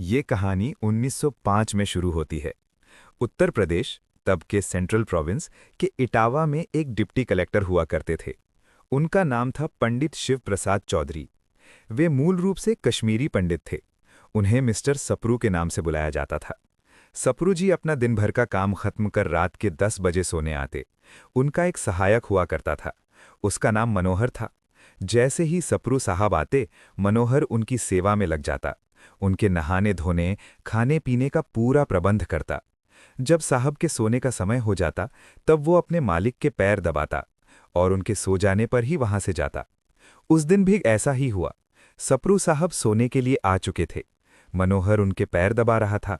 ये कहानी 1905 में शुरू होती है। उत्तर प्रदेश, तब के सेंट्रल प्रोविंस के इटावा में एक डिप्टी कलेक्टर हुआ करते थे। उनका नाम था पंडित शिव प्रसाद चौधरी। वे मूल रूप से कश्मीरी पंडित थे। उन्हें मिस्टर सप्रू के नाम से बुलाया जाता था। सप्रू जी अपना दिन भर का काम खत्म कर रात के 10 बजे सोने आते। उनका एक सहायक हुआ करता था। उसका नाम मनोहर था। जैसे ही सप्रू साहब आते, मनोहर उनकी सेवा में लग जाता। उनके नहाने धोने, खाने पीने का पूरा प्रबंध करता। जब साहब के सोने का समय हो जाता, तब वो अपने मालिक के पैर दबाता और उनके सो जाने पर ही वहां से जाता। उस दिन भी ऐसा ही हुआ। सप्रू साहब सोने के लिए आ चुके थे। मनोहर उनके पैर दबा रहा था।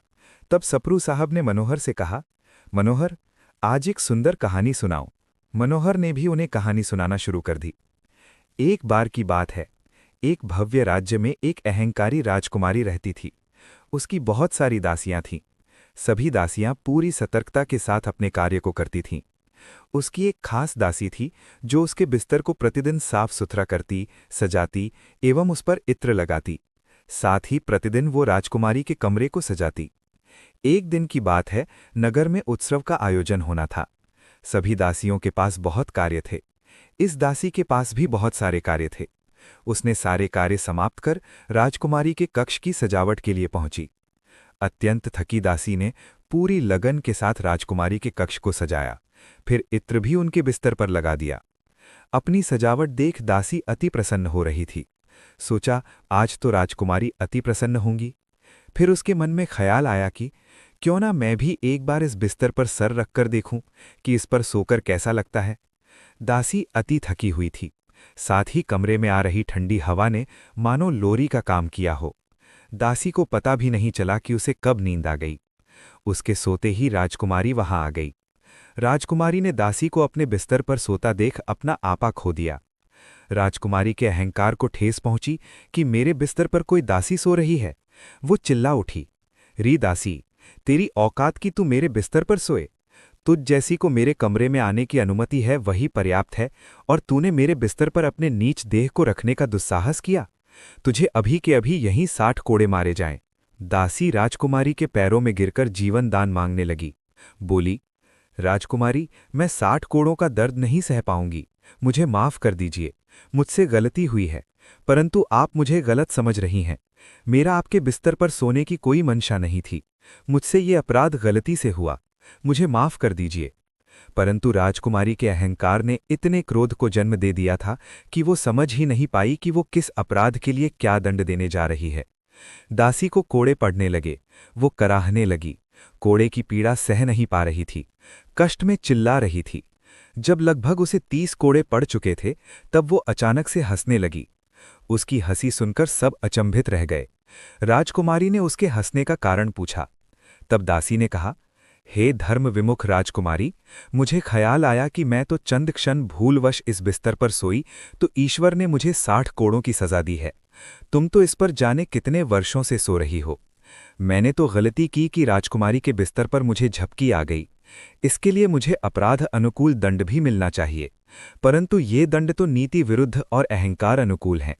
तब सप्रू साहब ने मनोहर से कहा, मनोहर, आज एक सुंदर कहानी सुनाओ। मनोहर ने भी उन्हें कहानी सुनाना शुरू कर दी। एक बार की बात है। एक भव्य राज्य में एक अहंकारी राजकुमारी रहती थी। उसकी बहुत सारी दासियां थीं। सभी दासियां पूरी सतर्कता के साथ अपने कार्य को करती थीं। उसकी एक खास दासी थी जो उसके बिस्तर को प्रतिदिन साफ सुथरा करती, सजाती एवं उस पर इत्र लगाती। साथ ही प्रतिदिन वो राजकुमारी के कमरे को सजाती। एक दिन की बात है, नगर में उत्सव का आयोजन होना था। सभी दासियों के पास बहुत कार्य थे। इस दासी के पास भी बहुत सारे कार्य थे। उसने सारे कार्य समाप्त कर राजकुमारी के कक्ष की सजावट के लिए पहुंची। अत्यंत थकी दासी ने पूरी लगन के साथ राजकुमारी के कक्ष को सजाया, फिर इत्र भी उनके बिस्तर पर लगा दिया। अपनी सजावट देख दासी अति प्रसन्न हो रही थी। सोचा, आज तो राजकुमारी अति प्रसन्न होंगी। फिर उसके मन में ख्याल आया कि क्यों ना मैं भी एक बार इस बिस्तर पर सर रखकर देखूं कि इस पर सोकर कैसा लगता है। दासी अति थकी हुई थी। साथ ही कमरे में आ रही ठंडी हवा ने मानो लोरी का काम किया हो। दासी को पता भी नहीं चला कि उसे कब नींद आ गई। उसके सोते ही राजकुमारी वहां आ गई। राजकुमारी ने दासी को अपने बिस्तर पर सोता देख अपना आपा खो दिया। राजकुमारी के अहंकार को ठेस पहुंची कि मेरे बिस्तर पर कोई दासी सो रही है। वो चिल्ला उठी, री दासी, तेरी औकात की तू मेरे बिस्तर पर सोए? तुझ जैसी को मेरे कमरे में आने की अनुमति है, वही पर्याप्त है, और तूने मेरे बिस्तर पर अपने नीच देह को रखने का दुस्साहस किया। तुझे अभी के अभी यहीं 60 कोड़े मारे जाएं। दासी राजकुमारी के पैरों में गिरकर जीवन दान मांगने लगी। बोली, राजकुमारी, मैं 60 कोड़ों का दर्द नहीं सह पाऊंगी। मुझे माफ कर दीजिए। मुझसे गलती हुई है, परंतु आप मुझे गलत समझ रही हैं। मेरा आपके बिस्तर पर सोने की कोई मंशा नहीं थी। मुझसे ये अपराध गलती से हुआ। मुझे माफ कर दीजिए। परंतु राजकुमारी के अहंकार ने इतने क्रोध को जन्म दे दिया था कि वो समझ ही नहीं पाई कि वो किस अपराध के लिए क्या दंड देने जा रही है। दासी को कोड़े पड़ने लगे। वो कराहने लगी। कोड़े की पीड़ा सह नहीं पा रही थी। कष्ट में चिल्ला रही थी। जब लगभग उसे 30 कोड़े पड़ चुके थे, तब वो अचानक से हंसने लगी। उसकी हंसी सुनकर सब अचंभित रह गए। राजकुमारी ने उसके हंसने का कारण पूछा। तब दासी ने कहा, हे धर्म विमुख राजकुमारी, मुझे ख्याल आया कि मैं तो चंद क्षण भूलवश इस बिस्तर पर सोई तो ईश्वर ने मुझे 60 कोड़ों की सजा दी है। तुम तो इस पर जाने कितने वर्षों से सो रही हो। मैंने तो गलती की कि राजकुमारी के बिस्तर पर मुझे झपकी आ गई। इसके लिए मुझे अपराध अनुकूल दंड भी मिलना चाहिए, परंतु ये दंड तो नीति विरुद्ध और अहंकार अनुकूल हैं।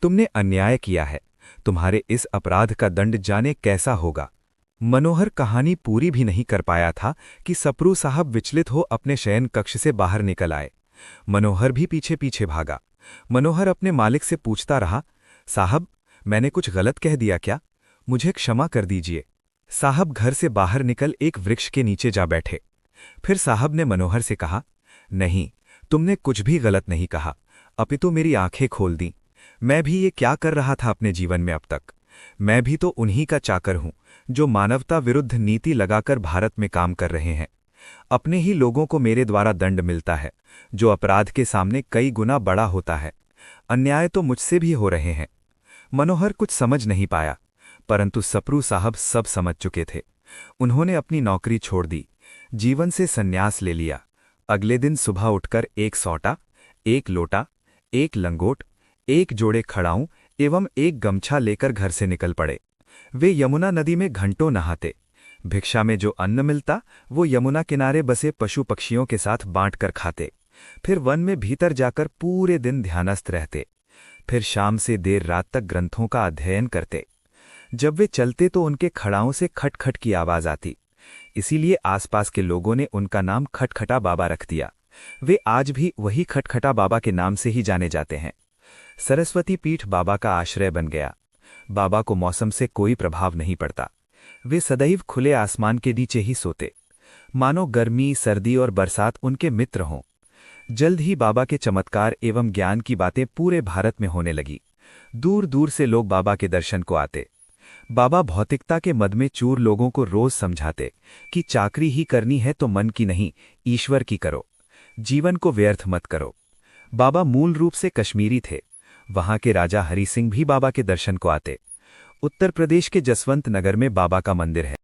तुमने अन्याय किया है। तुम्हारे इस अपराध का दंड जाने कैसा होगा। मनोहर कहानी पूरी भी नहीं कर पाया था कि सप्रू साहब विचलित हो अपने शयन कक्ष से बाहर निकल आए। मनोहर भी पीछे पीछे भागा। मनोहर अपने मालिक से पूछता रहा, साहब, मैंने कुछ गलत कह दिया क्या? मुझे क्षमा कर दीजिए। साहब घर से बाहर निकल एक वृक्ष के नीचे जा बैठे। फिर साहब ने मनोहर से कहा, नहीं, तुमने कुछ भी गलत नहीं कहा, अपितु मेरी आंखें खोल दी। मैं भी ये क्या कर रहा था अपने जीवन में अब तक? मैं भी तो उन्हीं का चाकर हूं जो मानवता विरुद्ध नीति लगाकर भारत में काम कर रहे हैं। अपने ही लोगों को मेरे द्वारा दंड मिलता है, जो अपराध के सामने कई गुना बड़ा होता है। अन्याय तो मुझसे भी हो रहे हैं। मनोहर कुछ समझ नहीं पाया, परंतु सप्रू साहब सब समझ चुके थे। उन्होंने अपनी नौकरी छोड़ दी, जीवन से संन्यास ले लिया। अगले दिन सुबह उठकर एक सौटा, एक लोटा, एक लंगोट, एक जोड़े खड़ाऊं एवं एक गमछा लेकर घर से निकल पड़े। वे यमुना नदी में घंटों नहाते। भिक्षा में जो अन्न मिलता वो यमुना किनारे बसे पशु पक्षियों के साथ बांटकर खाते। फिर वन में भीतर जाकर पूरे दिन ध्यानस्थ रहते। फिर शाम से देर रात तक ग्रंथों का अध्ययन करते। जब वे चलते तो उनके खड़ाओं से खटखट की आवाज आती। इसीलिए आसपास के लोगों ने उनका नाम खटखटा बाबा रख दिया। वे आज भी वही खटखटा बाबा के नाम से ही जाने जाते हैं। सरस्वती पीठ बाबा का आश्रय बन गया। बाबा को मौसम से कोई प्रभाव नहीं पड़ता। वे सदैव खुले आसमान के नीचे ही सोते, मानो गर्मी, सर्दी और बरसात उनके मित्र हों। जल्द ही बाबा के चमत्कार एवं ज्ञान की बातें पूरे भारत में होने लगी। दूर दूर से लोग बाबा के दर्शन को आते। बाबा भौतिकता के मद में चूर लोगों को रोज समझाते कि चाकरी ही करनी है तो मन की नहीं, ईश्वर की करो। जीवन को व्यर्थ मत करो। बाबा मूल रूप से कश्मीरी थे। वहां के राजा हरि सिंह भी बाबा के दर्शन को आते। उत्तर प्रदेश के जसवंत नगर में बाबा का मंदिर है।